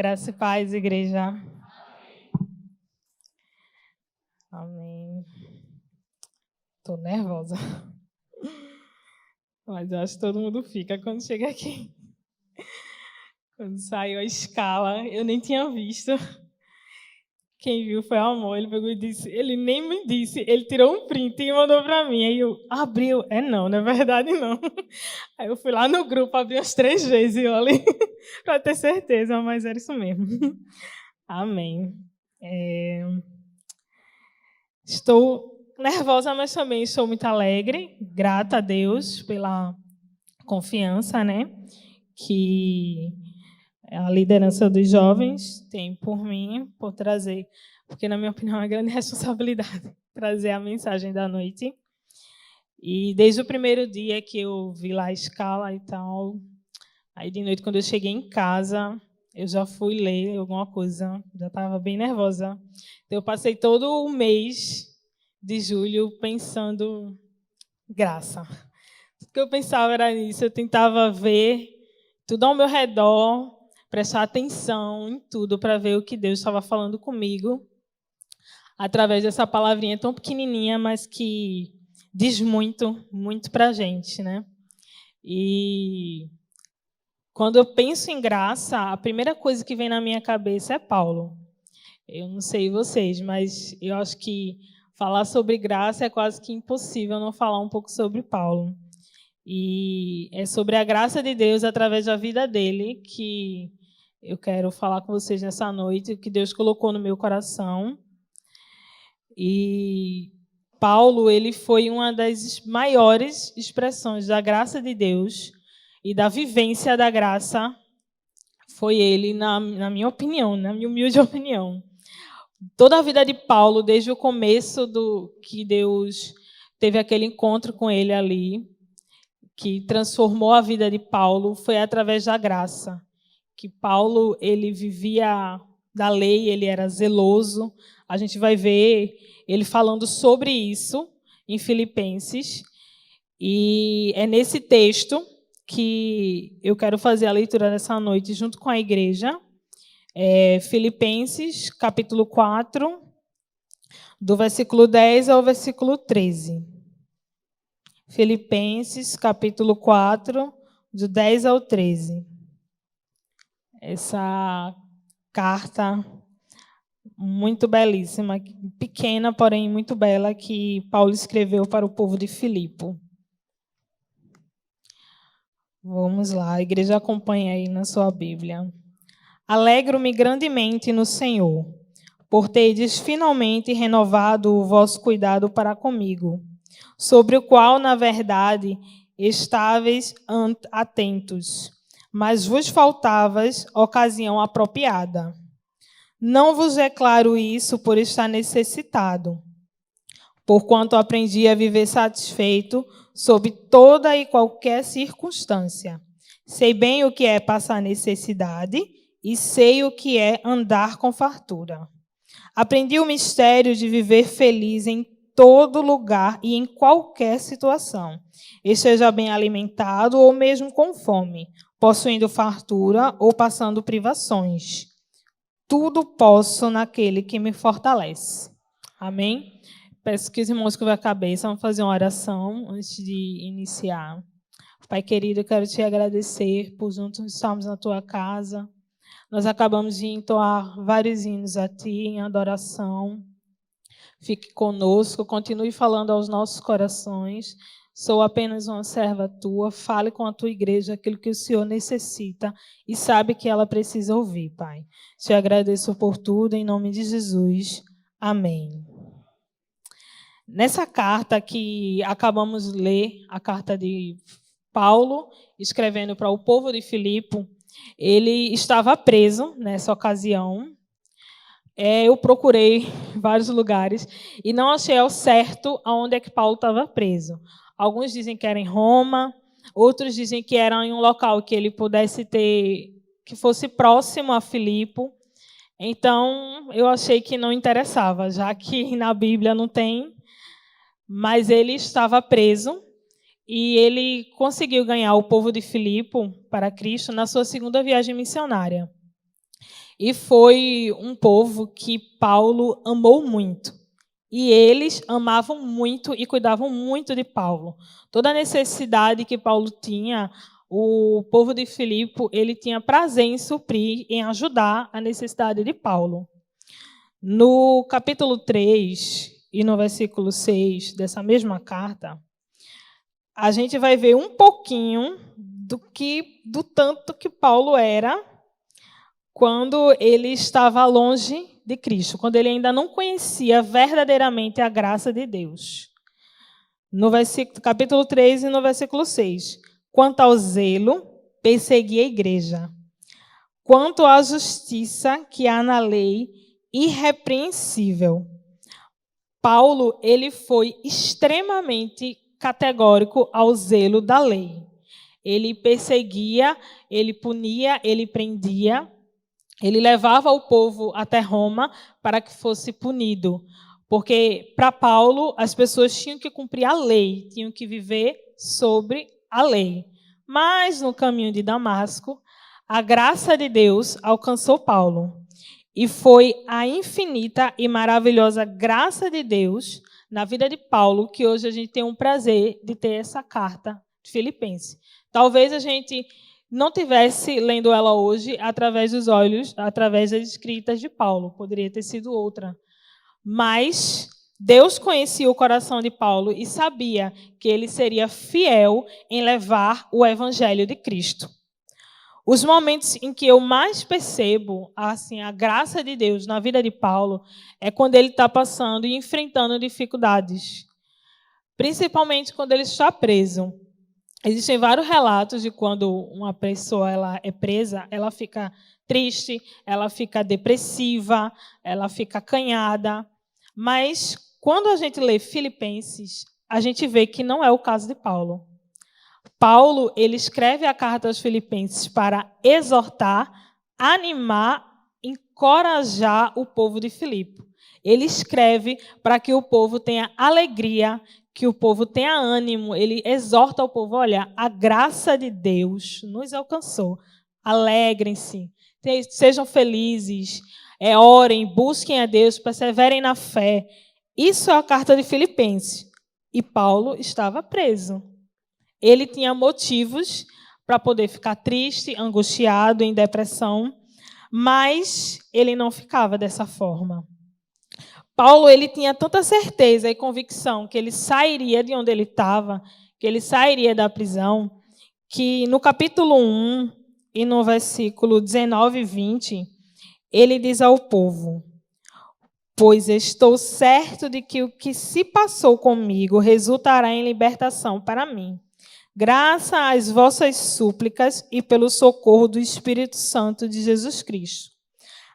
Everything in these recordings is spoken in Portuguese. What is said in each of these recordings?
Graça e paz, igreja. Amém. Estou nervosa. Mas eu acho que todo mundo fica quando chega aqui. Quando saiu a escala, eu nem tinha visto. Quem viu foi o amor. Ele pegou e disse, ele nem me disse, ele tirou um print e mandou para mim. Aí eu abriu, não é verdade não. Aí eu fui lá no grupo, abri umas 3 vezes e olhei para ter certeza, mas era isso mesmo. Amém. Estou nervosa, mas também estou muito alegre, grata a Deus pela confiança, né, que a liderança dos jovens tem por mim, por trazer, porque, na minha opinião, é uma grande responsabilidade trazer a mensagem da noite. E desde o primeiro dia que eu vi lá a escala e tal, aí de noite, quando eu cheguei em casa, eu já fui ler alguma coisa, já estava bem nervosa. Então, eu passei todo o mês de julho pensando graça. Tudo que eu pensava era nisso, eu tentava ver tudo ao meu redor, prestar atenção em tudo para ver o que Deus estava falando comigo, através dessa palavrinha tão pequenininha, mas que diz muito, muito para a gente, né? E quando eu penso em graça, a primeira coisa que vem na minha cabeça é Paulo. Eu não sei vocês, mas eu acho que falar sobre graça é quase que impossível não falar um pouco sobre Paulo. E é sobre a graça de Deus através da vida dele que eu quero falar com vocês nessa noite, que Deus colocou no meu coração. E Paulo, ele foi uma das maiores expressões da graça de Deus e da vivência da graça. Foi ele, na minha opinião, na minha humilde opinião. Toda a vida de Paulo, desde o começo do que Deus teve aquele encontro com ele ali, que transformou a vida de Paulo, foi através da graça. Que Paulo, ele vivia da lei, ele era zeloso. A gente vai ver ele falando sobre isso em Filipenses. E é nesse texto que eu quero fazer a leitura dessa noite junto com a igreja. Filipenses, capítulo 4, do versículo 10 ao versículo 13. Filipenses, capítulo 4, do 10 ao 13. Essa carta muito belíssima, pequena, porém muito bela, que Paulo escreveu para o povo de Filipe. Vamos lá, a igreja acompanha aí na sua Bíblia. Alegro-me grandemente no Senhor, por terdes finalmente renovado o vosso cuidado para comigo, sobre o qual, na verdade, estáveis atentos, mas vos faltavas ocasião apropriada. Não vos declaro isso por estar necessitado, porquanto aprendi a viver satisfeito sob toda e qualquer circunstância. Sei bem o que é passar necessidade e sei o que é andar com fartura. Aprendi o mistério de viver feliz em todo lugar e em qualquer situação, esteja bem alimentado ou mesmo com fome, possuindo fartura ou passando privações. Tudo posso naquele que me fortalece. Amém? Peço que os irmãos curvem a cabeça, vamos fazer uma oração antes de iniciar. Pai querido, eu quero te agradecer por juntos estarmos na tua casa. Nós acabamos de entoar vários hinos a ti em adoração. Fique conosco, continue falando aos nossos corações. Sou apenas uma serva tua. Fale com a tua igreja aquilo que o Senhor necessita e sabe que ela precisa ouvir, Pai. Te agradeço por tudo, em nome de Jesus. Amém. Nessa carta que acabamos de ler, a carta de Paulo, escrevendo para o povo de Filipe, ele estava preso nessa ocasião. Eu procurei vários lugares e não achei ao certo aonde é que Paulo estava preso. Alguns dizem que era em Roma, outros dizem que era em um local que ele pudesse ter, que fosse próximo a Filipe. Então, eu achei que não interessava, já que na Bíblia não tem. Mas ele estava preso e ele conseguiu ganhar o povo de Filipe para Cristo na sua segunda viagem missionária. E foi um povo que Paulo amou muito. E eles amavam muito e cuidavam muito de Paulo. Toda a necessidade que Paulo tinha, o povo de Filipe, ele tinha prazer em suprir, em ajudar a necessidade de Paulo. No capítulo 3 e no versículo 6 dessa mesma carta, a gente vai ver um pouquinho do tanto que Paulo era quando ele estava longe de Cristo, quando ele ainda não conhecia verdadeiramente a graça de Deus. No capítulo 3 e no versículo 6. Quanto ao zelo, persegui a igreja. Quanto à justiça que há na lei, irrepreensível. Paulo, ele foi extremamente categórico ao zelo da lei. Ele perseguia, ele punia, ele prendia, ele levava o povo até Roma para que fosse punido. Porque, para Paulo, as pessoas tinham que cumprir a lei, tinham que viver sobre a lei. Mas, no caminho de Damasco, a graça de Deus alcançou Paulo. E foi a infinita e maravilhosa graça de Deus na vida de Paulo que hoje a gente tem um prazer de ter essa carta de Filipenses. Talvez a gente não tivesse lendo ela hoje através dos olhos, através das escritas de Paulo. Poderia ter sido outra. Mas Deus conhecia o coração de Paulo e sabia que ele seria fiel em levar o evangelho de Cristo. Os momentos em que eu mais percebo assim, a graça de Deus na vida de Paulo é quando ele está passando e enfrentando dificuldades. Principalmente quando ele está preso. Existem vários relatos de quando uma pessoa ela é presa, ela fica triste, ela fica depressiva, ela fica acanhada. Mas, quando a gente lê Filipenses, a gente vê que não é o caso de Paulo. Paulo, ele escreve a carta aos Filipenses para exortar, animar, encorajar o povo de Filipe. Ele escreve para que o povo tenha alegria, que o povo tenha ânimo. Ele exorta o povo, olha, a graça de Deus nos alcançou. Alegrem-se, sejam felizes, orem, busquem a Deus, perseverem na fé. Isso é a carta de Filipenses. E Paulo estava preso. Ele tinha motivos para poder ficar triste, angustiado, em depressão, mas ele não ficava dessa forma. Paulo, ele tinha tanta certeza e convicção que ele sairia de onde ele estava, que ele sairia da prisão, que no capítulo 1 e no versículo 19 e 20, ele diz ao povo: pois estou certo de que o que se passou comigo resultará em libertação para mim, graças às vossas súplicas e pelo socorro do Espírito Santo de Jesus Cristo.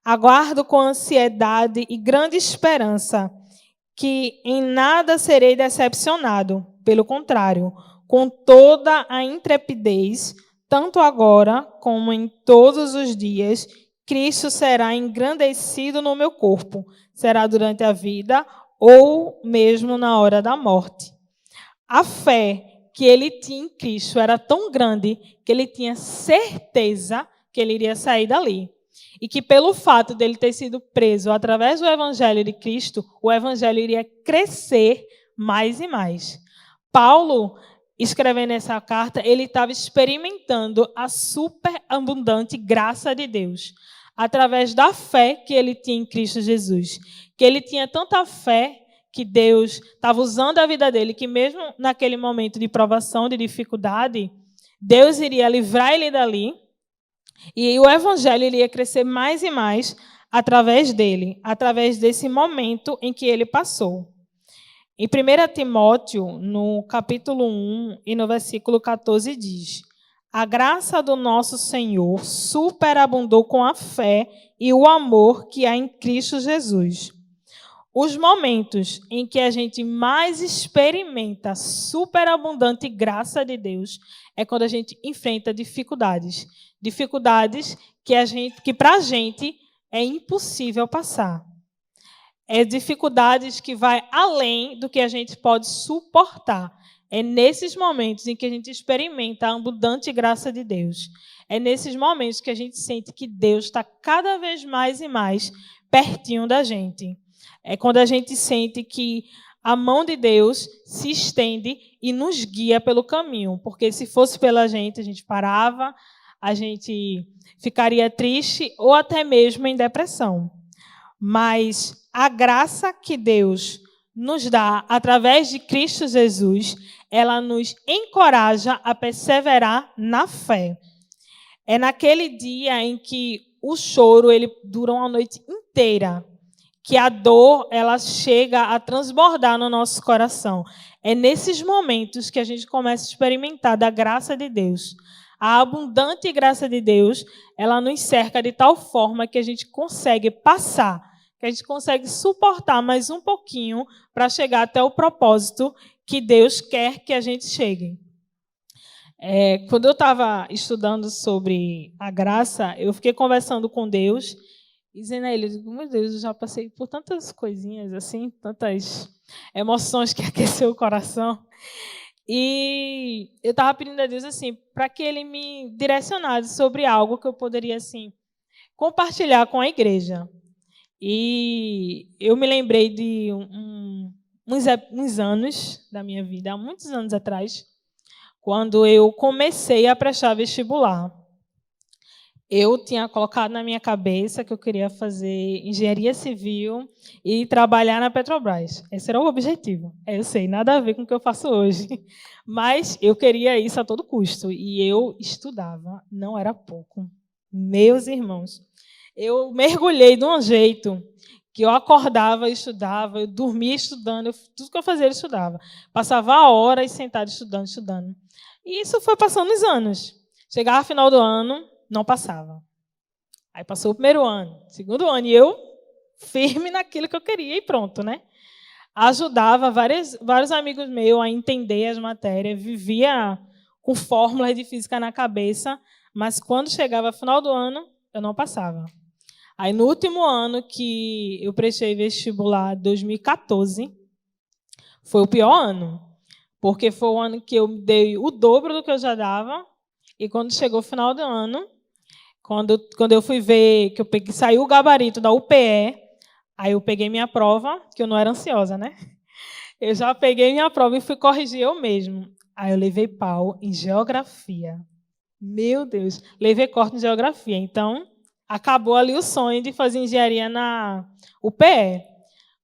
Aguardo com ansiedade e grande esperança que em nada serei decepcionado. Pelo contrário, com toda a intrepidez, tanto agora como em todos os dias, Cristo será engrandecido no meu corpo, será durante a vida ou mesmo na hora da morte. A fé que ele tinha em Cristo era tão grande que ele tinha certeza que ele iria sair dali. E que pelo fato dele ter sido preso através do evangelho de Cristo, o evangelho iria crescer mais e mais. Paulo, escrevendo essa carta, ele estava experimentando a superabundante graça de Deus, através da fé que ele tinha em Cristo Jesus. Que ele tinha tanta fé que Deus estava usando a vida dele, que mesmo naquele momento de provação, de dificuldade, Deus iria livrar ele dali, e o evangelho iria crescer mais e mais através dele, através desse momento em que ele passou. Em 1 Timóteo, no capítulo 1 e no versículo 14, diz: a graça do nosso Senhor superabundou com a fé e o amor que há em Cristo Jesus. Os momentos em que a gente mais experimenta a superabundante graça de Deus é quando a gente enfrenta dificuldades. Dificuldades que para a gente é impossível passar. É dificuldades que vai além do que a gente pode suportar. É nesses momentos em que a gente experimenta a abundante graça de Deus. É nesses momentos que a gente sente que Deus está cada vez mais e mais pertinho da gente. É quando a gente sente que a mão de Deus se estende e nos guia pelo caminho. Porque se fosse pela gente, a gente parava, a gente ficaria triste ou até mesmo em depressão. Mas a graça que Deus nos dá através de Cristo Jesus, ela nos encoraja a perseverar na fé. É naquele dia em que o choro ele dura uma noite inteira, que a dor ela chega a transbordar no nosso coração. É nesses momentos que a gente começa a experimentar da graça de Deus. A abundante graça de Deus, ela nos cerca de tal forma que a gente consegue passar, que a gente consegue suportar mais um pouquinho para chegar até o propósito que Deus quer que a gente chegue. Quando eu estava estudando sobre a graça, eu fiquei conversando com Deus, dizendo a Ele, meu Deus, eu já passei por tantas coisinhas assim, tantas emoções que aqueceu o coração. E eu estava pedindo a Deus assim, para que Ele me direcionasse sobre algo que eu poderia assim compartilhar com a igreja. E eu me lembrei de uns anos da minha vida, há muitos anos atrás, quando eu comecei a prestar vestibular. Eu tinha colocado na minha cabeça que eu queria fazer engenharia civil e trabalhar na Petrobras. Esse era o objetivo. Eu sei, nada a ver com o que eu faço hoje. Mas eu queria isso a todo custo. E eu estudava, não era pouco. Meus irmãos, eu mergulhei de um jeito que eu acordava e estudava, eu dormia estudando, tudo que eu fazia eu estudava. Passava horas sentado estudando. E isso foi passando os anos. Chegava no final do ano, não passava. Aí passou o primeiro ano, segundo ano, e eu firme naquilo que eu queria e pronto, né? Ajudava vários amigos meus a entender as matérias, vivia com fórmulas de física na cabeça, mas quando chegava no final do ano, eu não passava. Aí, no último ano que eu prestei vestibular, 2014, foi o pior ano, porque foi o ano que eu dei o dobro do que eu já dava, e quando chegou o final do ano, quando eu fui ver que saiu o gabarito da UPE, aí eu peguei minha prova, que eu não era ansiosa, né? Eu já peguei minha prova e fui corrigir eu mesmo. Aí eu levei pau em geografia. Meu Deus, levei corte em geografia. Então, acabou ali o sonho de fazer engenharia na UPE.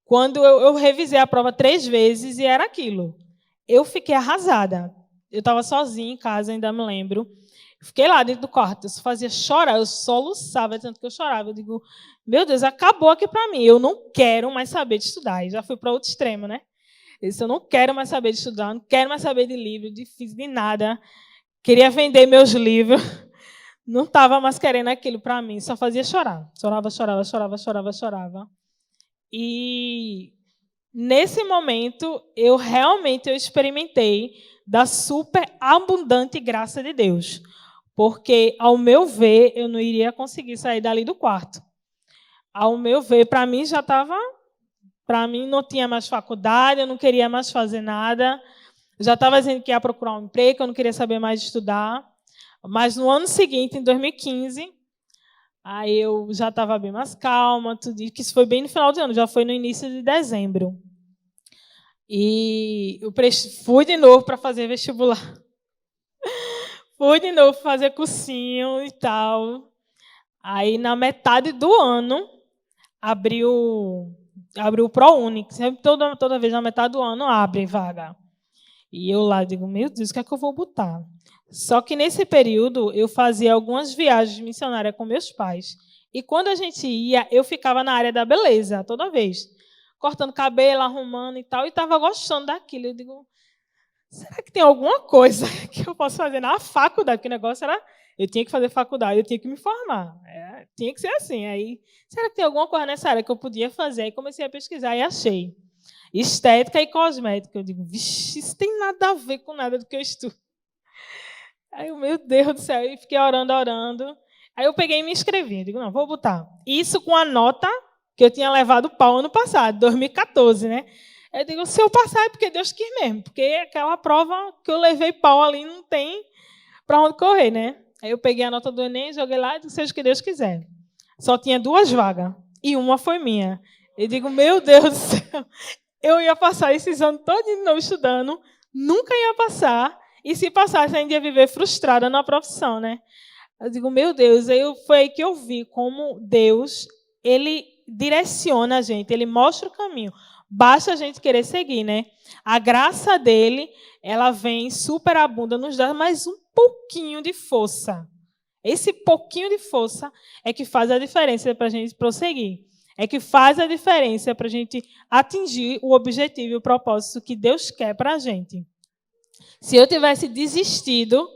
Quando eu revisei a prova 3 vezes e era aquilo. Eu fiquei arrasada. Eu estava sozinha em casa, ainda me lembro. Fiquei lá dentro do quarto, eu só fazia chorar, eu soluçava, tanto que eu chorava. Eu digo, meu Deus, acabou aqui para mim, eu não quero mais saber de estudar. E já fui para outro extremo, né? Eu disse, eu não quero mais saber de estudar, não quero mais saber de livro, de física, de nada. Queria vender meus livros, não estava mais querendo aquilo para mim, só fazia chorar. Chorava. E nesse momento, eu realmente experimentei da super abundante graça de Deus. Porque, ao meu ver, eu não iria conseguir sair dali do quarto. Ao meu ver, para mim já estava... Para mim não tinha mais faculdade, eu não queria mais fazer nada. Eu já estava dizendo que ia procurar um emprego, eu não queria saber mais de estudar. Mas no ano seguinte, em 2015, aí eu já estava bem mais calma, tudo, que isso foi bem no final do ano, já foi no início de dezembro. E eu fui de novo para fazer vestibular. Fui de novo fazer cursinho e tal. Aí, na metade do ano, abriu o ProUni. Sempre, toda vez, na metade do ano, abre vaga. E eu lá digo, meu Deus, o que é que eu vou botar? Só que, nesse período, eu fazia algumas viagens missionárias com meus pais. E, quando a gente ia, eu ficava na área da beleza, toda vez. Cortando cabelo, arrumando e tal. E estava gostando daquilo. Eu digo... Será que tem alguma coisa que eu posso fazer na faculdade? Porque o negócio era... Eu tinha que fazer faculdade, eu tinha que me formar. Tinha que ser assim. Aí, será que tem alguma coisa nessa área que eu podia fazer? Aí comecei a pesquisar e achei. Estética e cosmética. Eu digo, vixe, isso tem nada a ver com nada do que eu estudo. Aí eu, meu Deus do céu, e fiquei orando. Aí eu peguei e me inscrevi. Eu digo, não, vou botar. Isso com a nota que eu tinha levado pau ano passado, 2014, né? Eu digo, se eu passar é porque Deus quis mesmo, porque aquela prova que eu levei pau ali não tem para onde correr, né? Aí eu peguei a nota do Enem, joguei lá e disse, seja o que Deus quiser. Só tinha 2 vagas e uma foi minha. Eu digo, meu Deus do céu, eu ia passar esses anos todos de novo estudando, nunca ia passar, e se passasse ainda ia viver frustrada na profissão, né? Eu digo, meu Deus, foi aí que eu vi como Deus, ele direciona a gente, ele mostra o caminho. Basta a gente querer seguir, né? A graça dele, ela vem superabunda, nos dá mais um pouquinho de força. Esse pouquinho de força é que faz a diferença para a gente prosseguir. É que faz a diferença para a gente atingir o objetivo e o propósito que Deus quer para a gente. Se eu tivesse desistido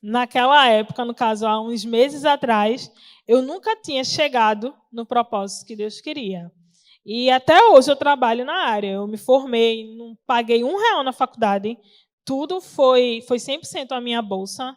naquela época, no caso, há uns meses atrás, eu nunca tinha chegado no propósito que Deus queria. E até hoje eu trabalho na área. Eu me formei, não paguei R$1 na faculdade. Tudo foi 100% a minha bolsa.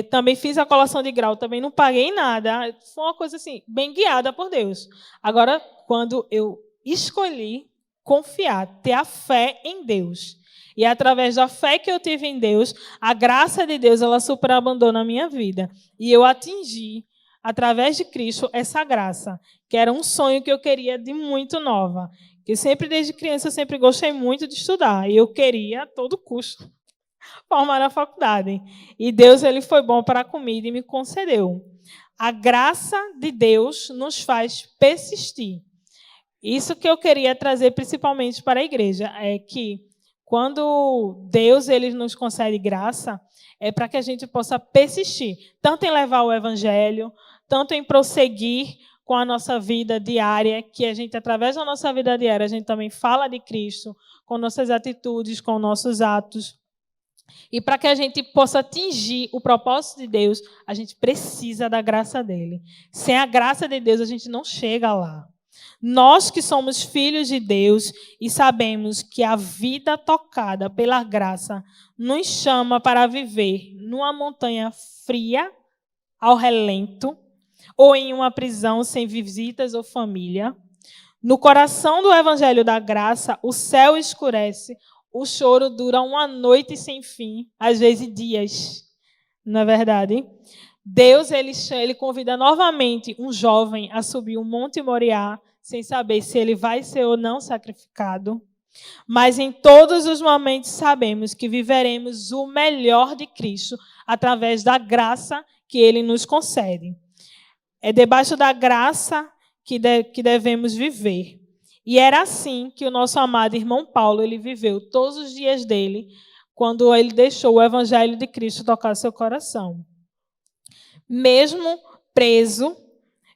Também fiz a colação de grau, também não paguei nada. Foi uma coisa assim, bem guiada por Deus. Agora, quando eu escolhi confiar, ter a fé em Deus, e através da fé que eu tive em Deus, a graça de Deus, ela superabundou na minha vida. E eu atingi, através de Cristo, essa graça, que era um sonho que eu queria de muito nova. Que sempre, desde criança, eu sempre gostei muito de estudar. E eu queria, a todo custo, formar na faculdade. E Deus, ele foi bom para comigo e me concedeu. A graça de Deus nos faz persistir. Isso que eu queria trazer principalmente para a igreja, é que quando Deus ele nos concede graça, é para que a gente possa persistir, tanto em levar o evangelho, tanto em prosseguir com a nossa vida diária, que a gente, através da nossa vida diária, a gente também fala de Cristo, com nossas atitudes, com nossos atos. E para que a gente possa atingir o propósito de Deus, a gente precisa da graça dele. Sem a graça de Deus, a gente não chega lá. Nós que somos filhos de Deus e sabemos que a vida tocada pela graça nos chama para viver numa montanha fria, ao relento, ou em uma prisão sem visitas ou família. No coração do evangelho da graça, o céu escurece, o choro dura uma noite sem fim, às vezes dias, não é verdade? Deus ele convida novamente um jovem a subir o Monte Moriá, sem saber se ele vai ser ou não sacrificado. Mas em todos os momentos sabemos que viveremos o melhor de Cristo através da graça que ele nos concede. É debaixo da graça que devemos viver. E era assim que o nosso amado irmão Paulo ele viveu todos os dias dele, quando ele deixou o evangelho de Cristo tocar seu coração. Mesmo preso,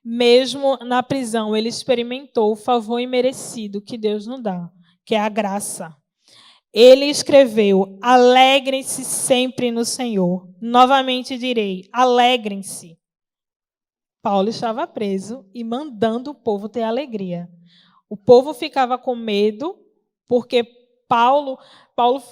mesmo na prisão, ele experimentou o favor imerecido que Deus nos dá, que é a graça. Ele escreveu, alegrem-se sempre no Senhor. Novamente direi, alegrem-se. Paulo estava preso e mandando o povo ter alegria. O povo ficava com medo, porque Paulo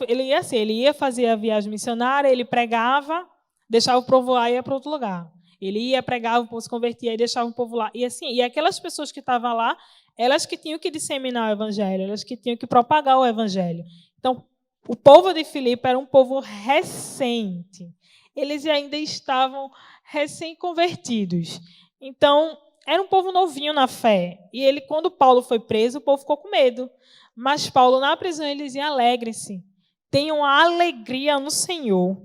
ele ia fazer a viagem missionária, ele pregava, deixava o povo lá e ia para outro lugar. Ele ia, pregava, o povo se convertia e deixava o povo lá. E assim, e aquelas pessoas que estavam lá, elas que tinham que disseminar o evangelho, elas que tinham que propagar o evangelho. Então, o povo de Filipe era um povo recente. Eles ainda estavam recém-convertidos. Então, era um povo novinho na fé. E ele, quando Paulo foi preso, o povo ficou com medo. Mas Paulo, na prisão, ele dizia, alegrem-se. Tenham alegria no Senhor.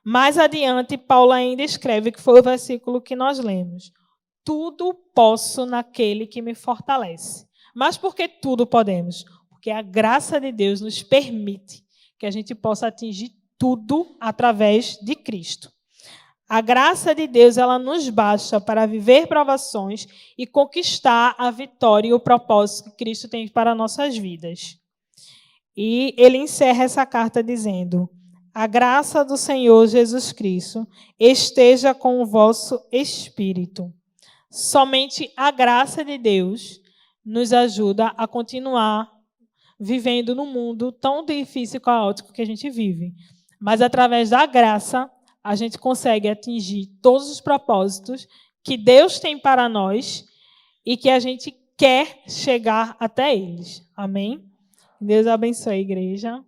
Mais adiante, Paulo ainda escreve, que foi o versículo que nós lemos. Tudo posso naquele que me fortalece. Mas por que tudo podemos? Porque a graça de Deus nos permite que a gente possa atingir tudo através de Cristo. A graça de Deus, ela nos basta para viver provações e conquistar a vitória e o propósito que Cristo tem para nossas vidas. E ele encerra essa carta dizendo, a graça do Senhor Jesus Cristo esteja com o vosso espírito. Somente a graça de Deus nos ajuda a continuar vivendo no mundo tão difícil e caótico que a gente vive. Mas através da graça, a gente consegue atingir todos os propósitos que Deus tem para nós e que a gente quer chegar até eles. Amém? Deus abençoe a igreja.